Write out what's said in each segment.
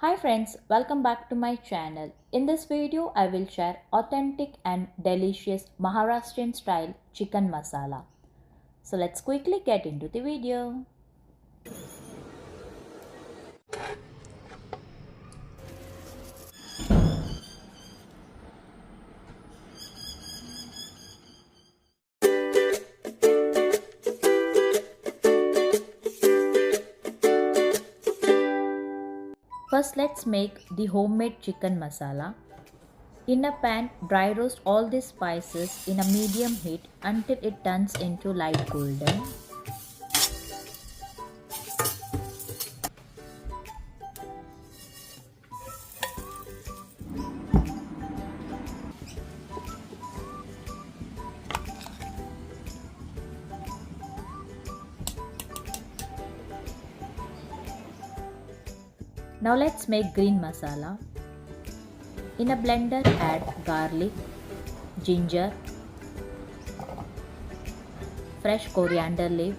Hi friends, welcome back to my channel. In this video, I will share authentic and delicious Maharashtrian style chicken masala. So let's quickly get into the video. First, let's make the homemade chicken masala. In a pan, dry roast all the spices in a medium heat until it turns into light golden. Now let's make green masala. In a blender, add garlic, ginger, fresh coriander leaf,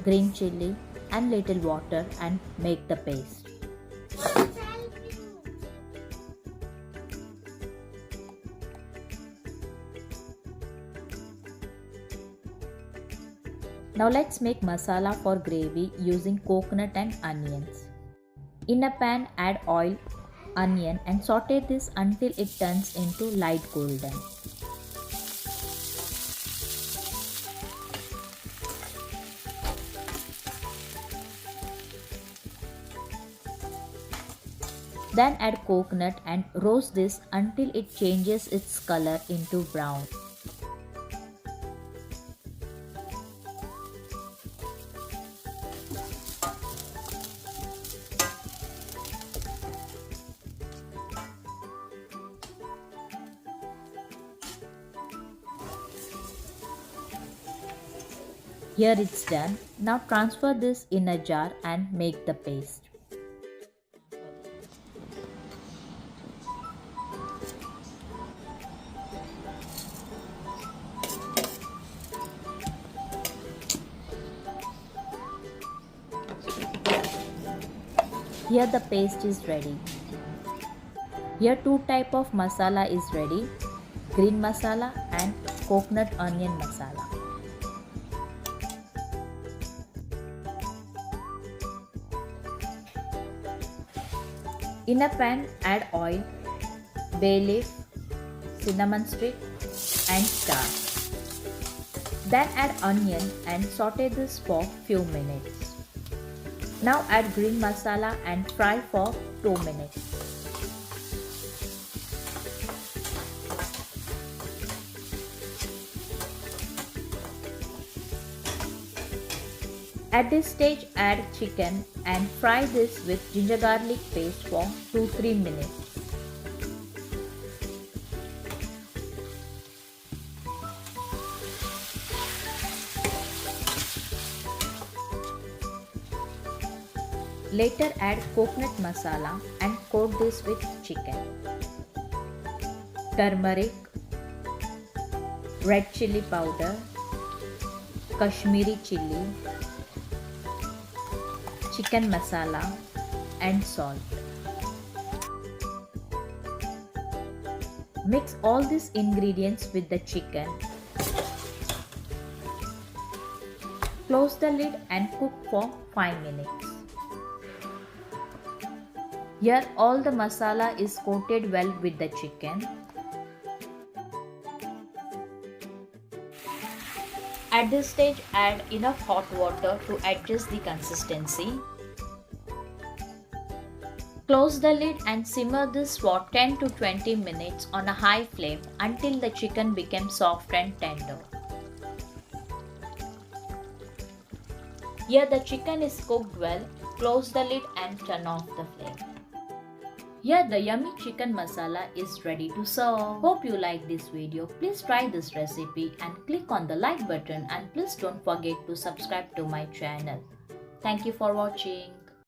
green chilli and little water and make the paste. Now let's make masala for gravy using coconut and onions. In a pan, add oil, onion and saute this until it turns into light golden. Then add coconut and roast this until it changes its color into brown. Here it's done. Now transfer this in a jar and make the paste. Here the paste is ready. Here two type of masala is ready, green masala and coconut onion masala. In a pan, add oil, bay leaf, cinnamon stick and star. Then add onion and saute this for few minutes. Now add green masala and fry for 2 minutes. At this stage, add chicken and fry this with ginger garlic paste for 2-3 minutes. Later add coconut masala and coat this with chicken. Turmeric, red chili powder, Kashmiri chili, chicken masala and salt. Mix all these ingredients with the chicken. Close the lid and cook for 5 minutes. Here all the masala is coated well with the chicken. At this stage, add enough hot water to adjust the consistency. Close the lid and simmer this for 10 to 20 minutes on a high flame until the chicken becomes soft and tender. Here the chicken is cooked well. Close the lid and turn off the flame. Here the yummy chicken masala is ready to serve. Hope you like this video. Please try this recipe and click on the like button and please don't forget to subscribe to my channel. Thank you for watching.